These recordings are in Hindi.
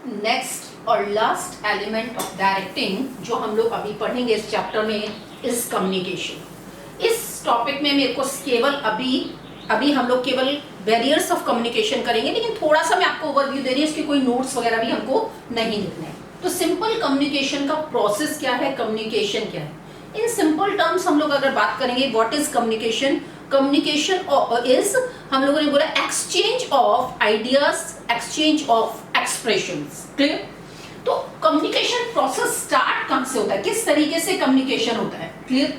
नेक्स्ट और लास्ट एलिमेंट ऑफ डायरेक्टिंग जो हम लोग अभी पढ़ेंगे इस चैप्टर में इज कम्युनिकेशन। इस टॉपिक में मेरे को केवल अभी हम लोग केवल बैरियर्स ऑफ कम्युनिकेशन करेंगे, लेकिन थोड़ा सा मैं आपको ओवरव्यू दे रही हूँ, इसके कोई नोट्स वगैरह भी हमको नहीं लिखने हैं। तो सिंपल कम्युनिकेशन का प्रोसेस क्या है, कम्युनिकेशन क्या है, इन सिंपल टर्म्स हम लोग अगर बात करेंगे what is communication. Communication is, हम लोगों ने बोला, exchange of ideas, exchange of expressions. Clear? तो कम्युनिकेशन प्रोसेस स्टार्ट कहां से होता है, किस तरीके से कम्युनिकेशन होता है? क्लियर?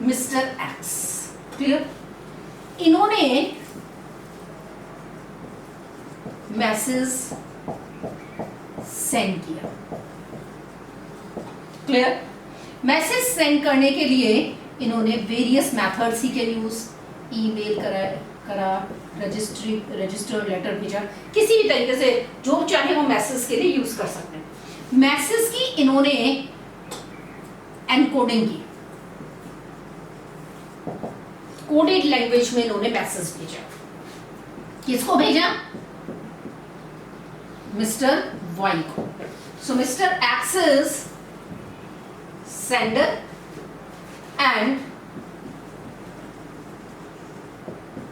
मिस्टर एक्स, क्लियर, इन्होंने मैसेज सेंड किया। क्लियर? मैसेज सेंड करने के लिए इन्होंने वेरियस मेथड्स ही के यूज, ईमेल करा, रजिस्टर लेटर भेजा, किसी भी तरीके से जो चाहे वो मैसेज के लिए यूज कर सकते हैं। मैसेज की इन्होंने एनकोडिंग की, कोडेड लैंग्वेज में इन्होंने मैसेज भेजा। किसको भेजा? मिस्टर वाई को। So mister X is sender and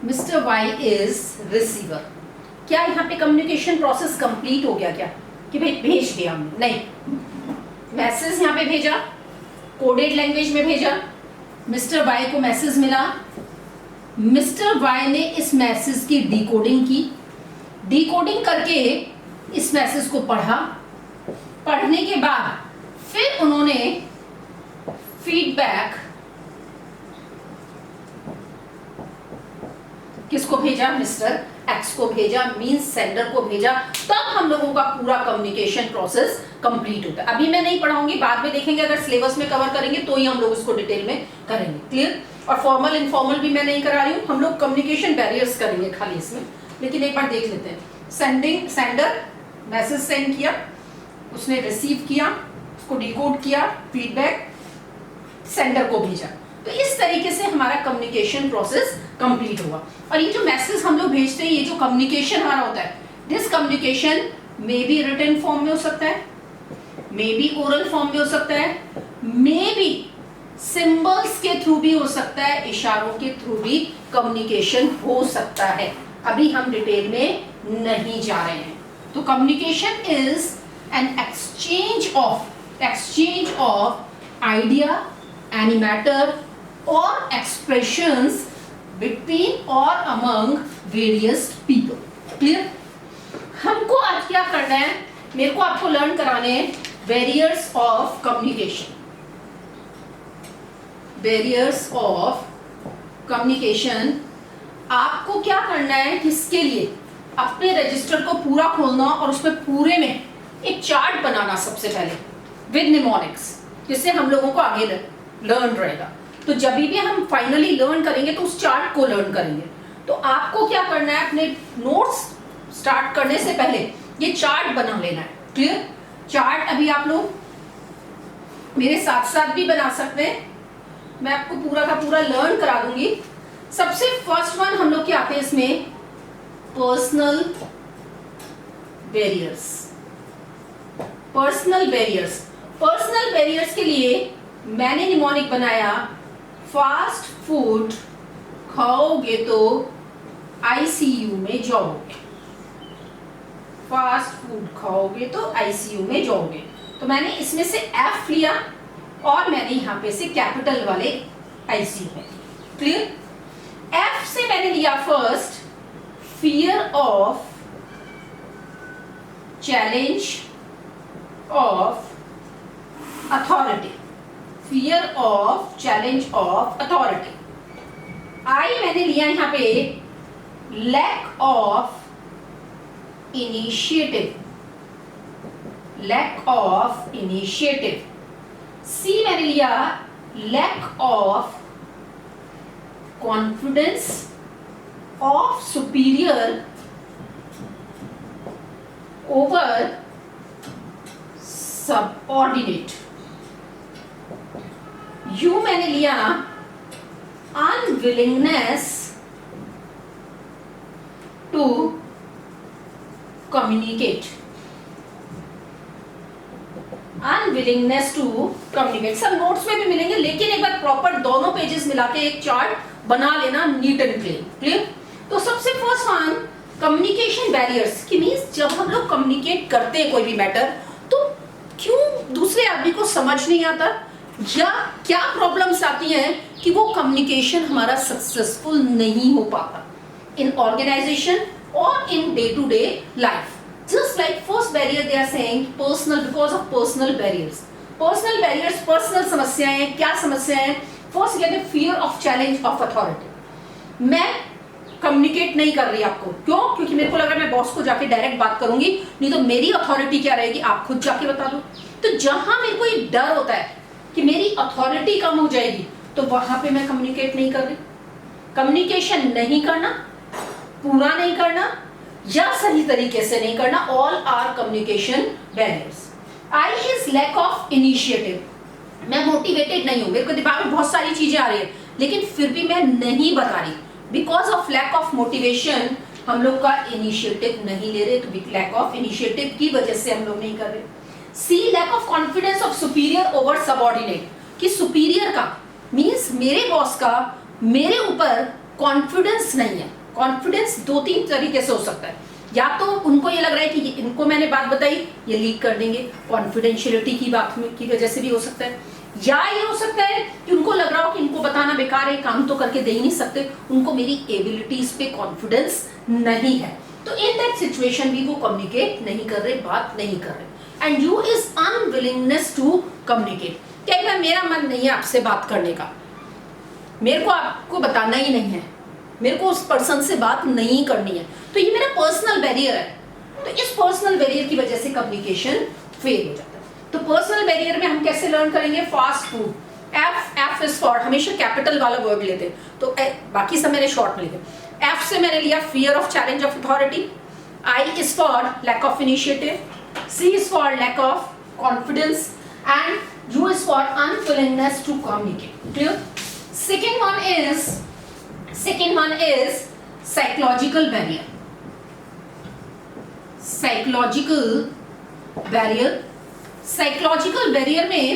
mister Y is receiver. क्या यहां पे कम्युनिकेशन प्रोसेस कंप्लीट हो गया क्या, कि भाई भेज दिया हमने? नहीं, मैसेज यहां पे भेजा, कोडेड लैंग्वेज में भेजा, मिस्टर वाई को मैसेज मिला, मिस्टर वाई ने इस मैसेज की डिकोडिंग की, डिकोडिंग करके इस मैसेज को पढ़ा, पढ़ने के बाद फिर उन्होंने फीडबैक किसको भेजा? मिस्टर एक्स को भेजा, मींस सेंडर को भेजा। तब हम लोगों का पूरा कम्युनिकेशन प्रोसेस कंप्लीट होता है। अभी मैं नहीं पढ़ाऊंगी, बाद में देखेंगे, अगर सिलेबस में कवर करेंगे तो ही हम लोग इसको डिटेल में करेंगे। क्लियर? और फॉर्मल इनफॉर्मल भी मैं नहीं करा रही हूँ, हम लोग कम्युनिकेशन बैरियर्स करेंगे खाली इसमें। लेकिन एक बार देख लेते हैं। सेंडर मैसेज सेंड किया, उसने रिसीव किया, उसको डिकोड किया, फीडबैक सेंडर को भेजा। तो इस तरीके से हमारा कम्युनिकेशन प्रोसेस कंप्लीट होगा। और ये जो मैसेज हम लोग भेजते हैं, ये जो कम्युनिकेशन हमारा होता है, this communication may be written form में हो सकता है, मे बी ओरल फॉर्म में हो सकता है, मे बी सिंबल्स के थ्रू भी हो सकता है, इशारों के थ्रू भी कम्युनिकेशन हो सकता है। अभी हम डिटेल में नहीं जा रहे हैं। तो communication is an exchange of idea, any matter or expressions between or among various people. Clear? हमको आज क्या करना है, मेरे को आपको लर्न कराने हैं barriers of communication. barriers of communication आपको क्या करना है, किसके लिए? अपने रजिस्टर को पूरा खोलना और उसमें पूरे में एक चार्ट बनाना सबसे पहले विद निमोनिक्स, जिससे हम लोगों को आगे लर्न रहेगा। तो जब भी हम फाइनली लर्न करेंगे तो उस चार्ट को लर्न करेंगे। तो आपको क्या करना है, अपने नोट्स स्टार्ट करने से पहले ये चार्ट बना लेना है। क्लियर? चार्ट अभी आप लोग मेरे साथ साथ भी बना सकते हैं, मैं आपको पूरा का पूरा लर्न करा दूंगी। सबसे फर्स्ट वन हम लोग क्या आते हैं इसमें, personal barriers. Personal barriers, personal barriers के लिए मैंने निमोनिक बनाया, फास्ट फूड खाओगे तो आईसीयू में जाओगे। फास्ट फूड खाओगे तो आईसीयू में जाओगे। तो मैंने इसमें से एफ लिया और मैंने यहां पे से कैपिटल वाले आईसीयू है। क्लियर? एफ से मैंने लिया first, fear of challenge of authority, fear of challenge of authority. I मैंने लिया यहां पे lack of initiative, lack of initiative. C मैंने लिया lack of confidence of superior over subordinate. U मैंने लिया unwillingness to communicate. Unwillingness to communicate. सब नोट्स में भी मिलेंगे, लेकिन एक बार प्रॉपर दोनों पेजेस मिला के एक चार्ट बना लेना, नीट एंड क्लियर। तो सबसे फर्स्ट वन, कम्युनिकेशन बैरियर्स की मीन्स जब हम लोग कम्युनिकेट करते हैं कोई भी मैटर, तो क्यों दूसरे आदमी को समझ नहीं आता, या क्या प्रॉब्लम्स आती हैं कि वो कम्युनिकेशन हमारा सक्सेसफुल नहीं हो पाता इन ऑर्गेनाइजेशन और in day to day life. Just like first barrier they are saying personal, because of personal barriers. Personal barriers, personal समस्याएं, क्या समस्याएं? First कहते हैं fear of challenge of authority. मैं कम्युनिकेट नहीं कर रही आपको, क्यों? क्योंकि मेरे को लग रहा है मैं बॉस को जाके डायरेक्ट बात करूंगी, नहीं तो मेरी अथॉरिटी क्या रहेगी, आप खुद जाके बता दो। तो जहां मेरे को ये डर होता है कि मेरी अथॉरिटी कम हो जाएगी, तो वहां पे मैं कम्युनिकेट नहीं कर रही। कम्युनिकेशन नहीं करना, पूरा नहीं करना या सही तरीके से नहीं करना, all are communication barriers. I is lack of initiative. मैं मोटिवेटेड नहीं हूं, मेरे को दिमाग में बहुत सारी चीजें आ रही है, लेकिन फिर भी मैं नहीं बता रही। Because of lack of motivation हम लोग का इनिशिएटिव नहीं ले रहे, तो लैक ऑफ इनिशिएटिव की वजह से हम लोग नहीं कर रहे। C lack of confidence of superior over subordinate, कि सुपीरियर का मींस मेरे बॉस का मेरे ऊपर कॉन्फिडेंस नहीं है। कॉन्फिडेंस दो तीन तरीके से हो सकता है, या तो उनको ये लग रहा है कि इनको मैंने बात बताई ये लीक कर देंगे, कॉन्फिडेंशियलिटी की बात की वजह से भी हो सकता है, या ये हो सकता है कि उनको लग रहा हो कि इनको बताना बेकार है, काम तो करके दे ही नहीं सकते, उनको मेरी एबिलिटीज पे कॉन्फिडेंस नहीं है। तो इन दैट सिचुएशन भी वो कम्युनिकेट नहीं कर रहे, बात नहीं कर रहे। And U is unwillingness to communicate, क्या मैं मेरा मन नहीं है आपसे बात करने का, मेरे को आपको बताना ही नहीं है, मेरे को उस पर्सन से बात नहीं करनी है, तो ये मेरा पर्सनल बैरियर है। तो इस पर्सनल बैरियर की वजह से कम्युनिकेशन फेल हो जाता है। तो पर्सनल बैरियर में हम कैसे लर्न करेंगे? Fast food, F is for, हमेशा कैपिटल वाला वर्ड लेते हैं, तो बाकी सब मैंने शॉर्ट में लिखे। एफ से मैंने लिया fear of challenge of authority, I is for lack of initiative, C is for lack of confidence, and U is for unwillingness to communicate. Clear? Second one is psychological barrier. Psychological barrier में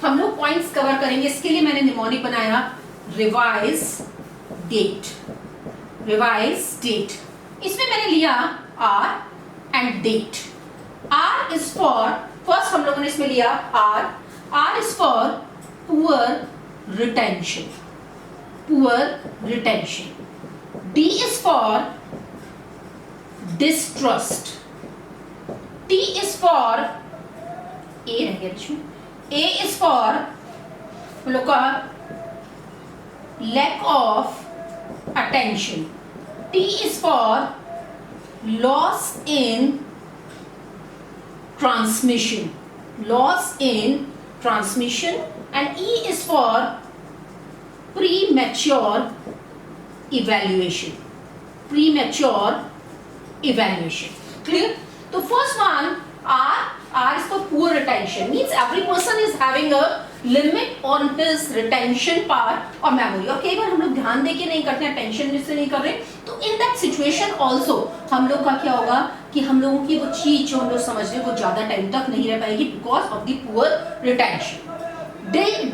हम लोग पॉइंट्स कवर करेंगे। इसके लिए मैंने निमोनिक बनाया रिवाइज डेट। इसमें मैंने लिया R and date. R is for, first हम लोगों ने इसमें लिया R is for poor retention. D is for distrust. T is for A रह गया इसमें, A is for हम लोग का lack of attention. T is for loss in transmission, and E is for premature evaluation. Clear? So first one, R is for poor retention, means every person is having a limit on his retention power or memory. और कई बार हम लोग ध्यान देके नहीं करते हैं, टेंशन से नहीं कर रहे, तो in that situation also हम लोग का क्या होगा कि हम लोगों की वो चीज जो हम लोग समझ रहे हैं वो ज्यादा टाइम तक नहीं रह पाएगी because of the poor retention.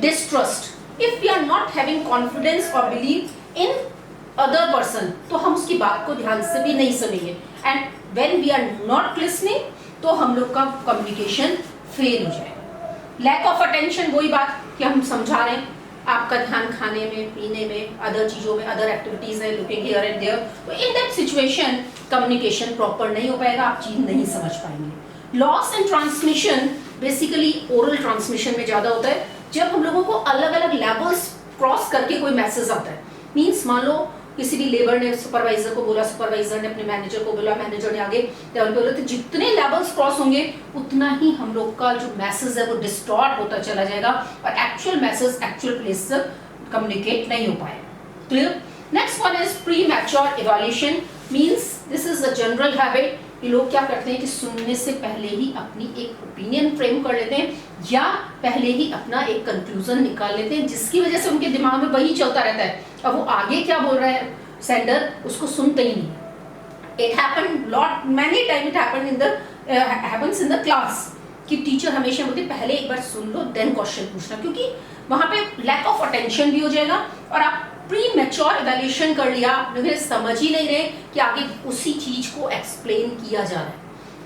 Distrust. If we are not having confidence or belief in other person, तो हम उसकी बात को ध्यान से भी नहीं सुनेंगे, and when we are not listening, तो हम लोग का कम्युनिकेशन फेल हो जाएगा। लैक ऑफ अटेंशन, वही बात कि हम समझा रहे हैं, आपका ध्यान खाने में, पीने में, अदर चीजों में, अदर एक्टिविटीज है, लुकिंग हियर एंड देयर, तो in that situation communication proper नहीं हो पाएगा, आप चीज नहीं समझ पाएंगे। Loss in transmission basically oral transmission में ज्यादा होता है, जब हम लोगों को अलग अलग लेवल्स क्रॉस करके कोई मैसेज आता है। मीन्स मान लो किसी भी लेबर ने सुपरवाइजर को बोला, सुपरवाइजर ने अपने मैनेजर को बोला, मैनेजर ने आगे लेवल पे बोला, तो जितने लेवल्स क्रॉस होंगे उतना ही हम लोग का जो मैसेज है वो डिस्टॉर्ट होता चला जाएगा और एक्चुअल मैसेज एक्चुअल प्लेस से कम्युनिकेट नहीं हो पाएगा। Clear? Next one is premature evaluation, means this is a general habit कि लोग क्या करते हैं कि सुनने से पहले ही अपनी एक ओपिनियन फ्रेम कर लेते हैं या पहले ही अपना एक कंक्लूजन निकाल लेते हैं, जिसकी वजह से उनके दिमाग में वही चलता रहता है। अब वो आगे क्या बोल रहा है सेंडर, उसको सुनते ही नहीं। It happened lot many time, it happened in the happens in the class कि टीचर हमेशा बोलते पहले एक बार सुन लो देन क्वेश्चन पूछना, क्योंकि वहां पे लैक ऑफ अटेंशन भी हो जाएगा और आप प्री मैच्योर इवैल्यूएशन कर लिया, मुझे समझ ही नहीं रहे कि आगे उसी चीज को एक्सप्लेन किया जा रहा है,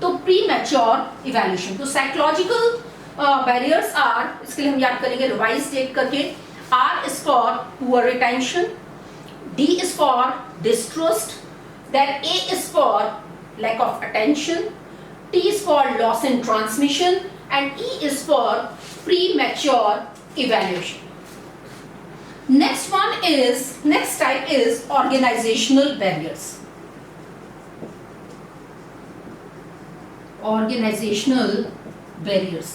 तो प्री मैच्योर इवैल्यूएशन। तो साइकोलॉजिकल बैरियर्स आर, इसके लिए हम याद करेंगे रिवाइज डेट करके, R is for poor retention, D is for distrust, then A is for lack of attention, T is for loss in transmission, and E is for premature evaluation. Next type is organizational barriers. Organizational barriers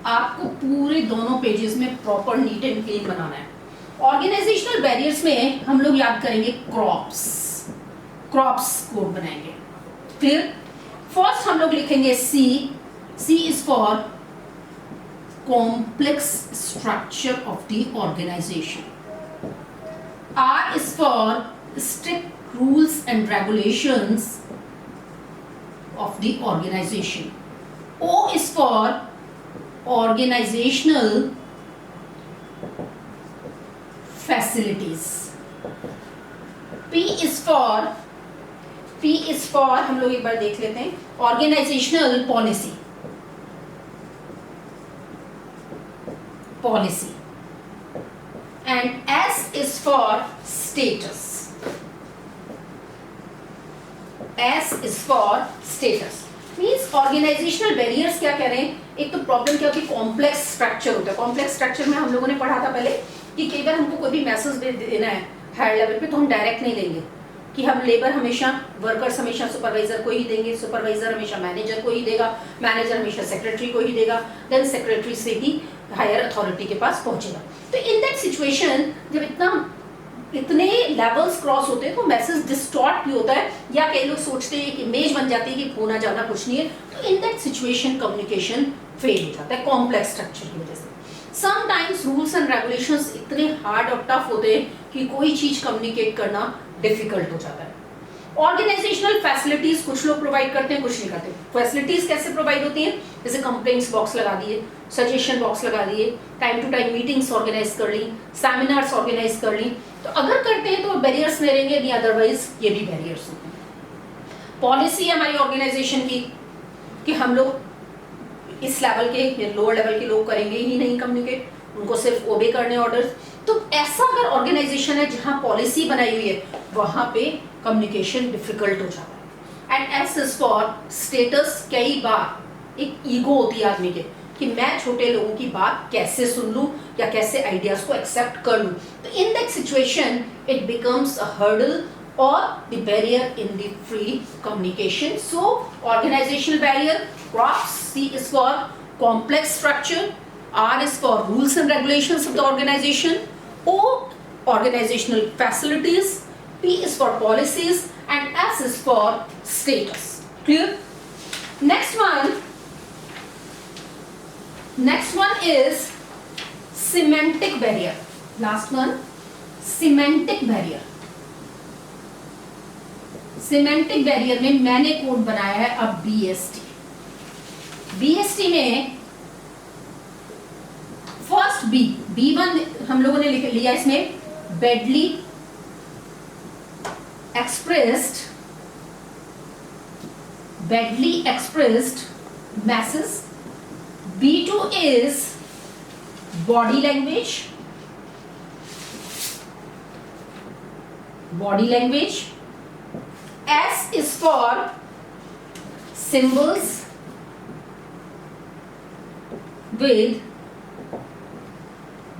आपको पूरे दोनों पेजेस में प्रॉपर नीट एंड क्लीन बनाना है। ऑर्गेनाइजेशनल बैरियर्स में हम लोग याद करेंगे क्रॉप्स कोड बनाएंगे। क्लियर? फर्स्ट हम लोग लिखेंगे C is for complex structure of the organization, R is for strict rules and regulations of the organization, O is for organizational facilities, P is for हम लोग एक बार देख लेते हैं organizational policy and S is for status, means organisational barriers क्या कह रहे हैं, एक तो प्रॉब्लम क्या होती है, कॉम्प्लेक्स स्ट्रक्चर होता है। कॉम्प्लेक्स स्ट्रक्चर में हम लोगों ने पढ़ा था पहले कि कई बार हमको कोई भी मैसेज देना है हायर लेवल पे तो हम डायरेक्ट नहीं लेंगे, कि हम लेबर हमेशा वर्कर्स हमेशा सुपरवाइजर को ही देंगे, सुपरवाइजर हमेशा मैनेजर को ही देगा, मैनेजर हमेशा सेक्रेटरी को ही देगा, देन सेक्रेटरी से ही हायर अथॉरिटी के पास पहुंचेगा। तो इन दैट सिचुएशन जब इतने लेवल्स क्रॉस होते हैं तो मैसेज डिस्टॉर्ट भी होता है, या कई लोग सोचते हैं कि इमेज बन जाती है कि होना जाना कुछ नहीं है, तो in that situation communication fail हो जाता है कॉम्प्लेक्स स्ट्रक्चर की वजह से। समटाइम्स रूल्स एंड रेगुलेशंस इतने हार्ड और टफ होते हैं कि कोई चीज कम्युनिकेट करना डिफिकल्ट हो जाता है। ऑर्गेनाइजेशनल फैसिलिटीज कुछ लोग प्रोवाइड करते हैं, कुछ नहीं करते। फैसिलिटीज कैसे प्रोवाइड होती हैं, जैसे कंप्लेंट्स बॉक्स लगा दिए, सजेशन बॉक्स लगा दिए, time to time meetings organise कर ली, सेमिनार्स ऑर्गेनाइज कर ली, तो अगर करते हैं तो बैरियर्स नहीं रहेंगे, नहीं अदरवाइज ये भी बैरियर्स होते हैं। पॉलिसी है हमारी ऑर्गेनाइजेशन की कि हम लोग इस लेवल के या लोअर लेवल के लोग करेंगे ही नहीं कम्युनिकेट, उनको सिर्फ ओबे करने ऑर्डर्स। तो ऐसा अगर ऑर्गेनाइजेशन है जहां पॉलिसी बनाई हुई है वहां पे कम्युनिकेशन डिफिकल्ट हो जाता है। And S is for status. कई बार एक ईगो होती है आदमी के कि मैं छोटे लोगों की बात कैसे सुन लूं या कैसे आइडियाज को एक्सेप्ट कर लूं, तो in that situation it becomes a hurdle or the barrier in the free communication. So organizational barrier, CROPS, C is for complex structure, R is for rules and regulations of the organization, O organizational facilities, P is for policies, and S is for status. Clear? Next one is semantic barrier. Last one, semantic barrier. Semantic barrier में मैंने कोड बनाया है अब बीएसटी में फर्स्ट बी1 हम लोगों ने लिया इसमें badly expressed message, B2 is body language, S is for symbols with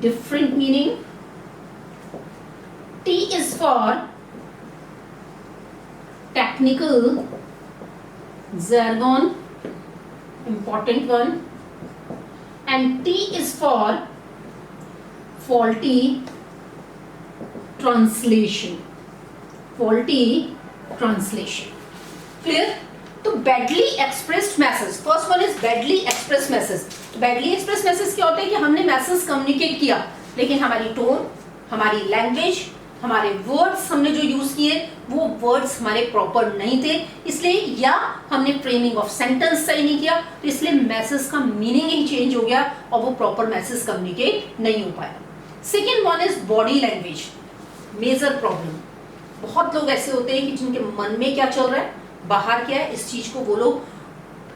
different meaning, T is for technical jargon, important one, and T is for faulty translation. Clear? तो badly expressed message, first one is badly expressed message. badly expressed message क्या होता है कि हमने मैसेज कम्युनिकेट किया लेकिन हमारी टोन, हमारी लैंग्वेज हमारे वर्ड्स हमने जो यूज किए वो वर्ड्स हमारे प्रॉपर नहीं थे, इसलिए या हमने फ्रेमिंग ऑफ सेंटेंस सही नहीं किया, तो इसलिए मैसेज का मीनिंग ही चेंज हो गया और वो प्रॉपर मैसेज कम्युनिकेट नहीं हो पाया। Second one is body language, major problem. बहुत लोग ऐसे होते हैं कि जिनके मन में क्या चल रहा है, बाहर क्या है, इस चीज को वो लोग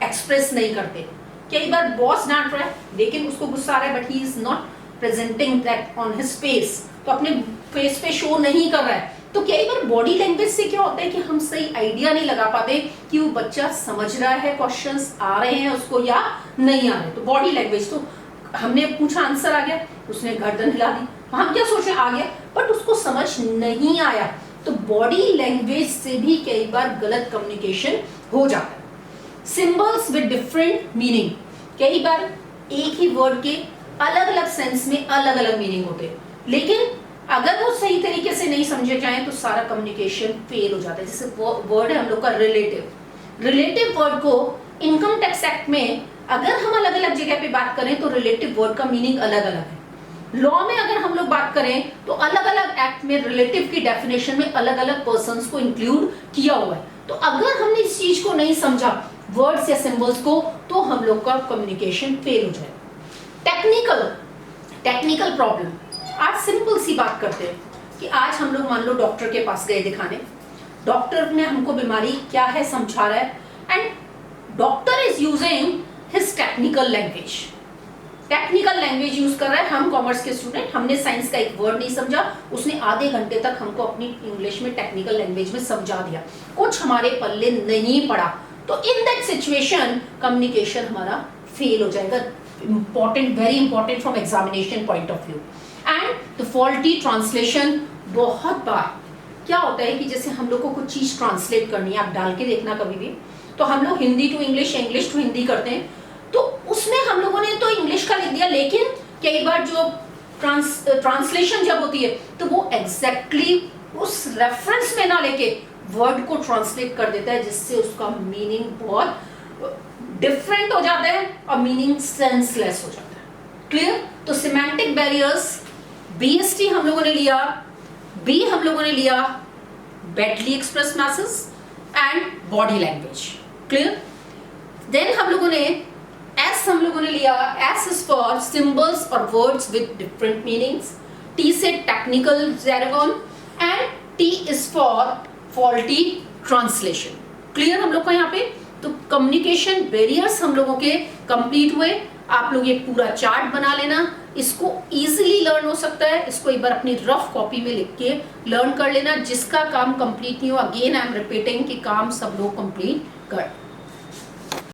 एक्सप्रेस नहीं करते। कई बार बॉस डांट रहा है लेकिन उसको गुस्सा आ रहा है, but he is not presenting that on his face, तो अपने फेस पे शो नहीं कर रहा है। तो कई बार बॉडी लैंग्वेज से क्या होता है कि हम सही आइडिया नहीं लगा पाते कि वो बच्चा समझ रहा है, क्वेश्चंस आ रहे हैं उसको या नहीं आ रहे। तो बॉडी लैंग्वेज, तो हमने पूछा आंसर आ गया, उसने गर्दन हिला दी, हम क्या सोचे आ गया, बट उसको समझ नहीं आया। तो बॉडी लैंग्वेज से भी कई बार गलत कम्युनिकेशन हो जाता है। सिंबल्स विद डिफरेंट मीनिंग, कई बार एक ही वर्ड के अलग अलग सेंस में अलग अलग मीनिंग होते हैं, लेकिन अगर वो सही तरीके से नहीं समझे जाए तो सारा कम्युनिकेशन फेल हो जाता है। जैसे वर्ड है हम लोग का रिलेटिव, रिलेटिव वर्ड को इनकम टैक्स एक्ट में अगर हम अलग अलग जगह पे बात करें तो रिलेटिव वर्ड का मीनिंग अलग अलग है। लॉ में अगर हम लोग बात करें तो अलग अलग एक्ट में रिलेटिव की डेफिनेशन में अलग अलग पर्संस को इंक्लूड किया हुआ है। तो अगर हमने इस चीज को नहीं समझा, वर्ड्स या सिंबल्स को, तो हम लोग का कम्युनिकेशन फेल हो जाए। टेक्निकल प्रॉब्लम, आज सिंपल सी बात करते हैं कि आज हम लोग मान लो डॉक्टर के पास गए दिखाने, डॉक्टर ने हमको बीमारी क्या है समझा रहा है, and doctor is using his technical language use कर रहा है। हम कॉमर्स के स्टूडेंट, हमने साइंस का एक वर्ड नहीं समझा, उसने आधे घंटे तक हमको अपनी इंग्लिश में टेक्निकल लैंग्वेज में समझा दिया, कुछ हमारे पल्ले नहीं पड़ा। तो इन दैट सिचुएशन कम्युनिकेशन हमारा फेल हो जाएगा। Important, very important from examination point of view. And the faulty translation, बहुत बार क्या होता है कि जैसे हम लोग को कुछ चीज ट्रांसलेट करनी है, आप डाल के देखना कभी भी, तो हम लोग Hindi to English, English to Hindi करते हैं, तो उसमें हम लोगों ने तो इंग्लिश का लिख दिया, लेकिन कई बार जो ट्रांसलेशन जब होती है तो वो एग्जैक्टली उस रेफरेंस में ना लेके वर्ड को ट्रांसलेट कर देता है, जिससे उसका मीनिंग बहुत डिफरेंट हो जाता है और मीनिंग सेंसलेस हो जाता है। क्लियर? तो सिमेंटिक बैरियर्स, बीएसटी हम लोगों ने लिया, बी हम लोगों ने लिया badly express message and body language. Clear? Then हम लोगों ने एस हम लोगों ने लिया, एस इज फॉर सिंबल्स और words with different meanings, T से technical jargon and T is for faulty translation. Clear हम लोग का यहाँ पे? तो कम्युनिकेशन बैरियर्स हम लोगों के कंप्लीट हुए। आप लोग ये पूरा चार्ट बना लेना, इसको इजीली लर्न हो सकता है, इसको एक बार अपनी रफ कॉपी में लिख के लर्न कर लेना। जिसका काम कंप्लीट नहीं हो, अगेन आई एम रिपीटिंग कि काम सब लोग कंप्लीट कर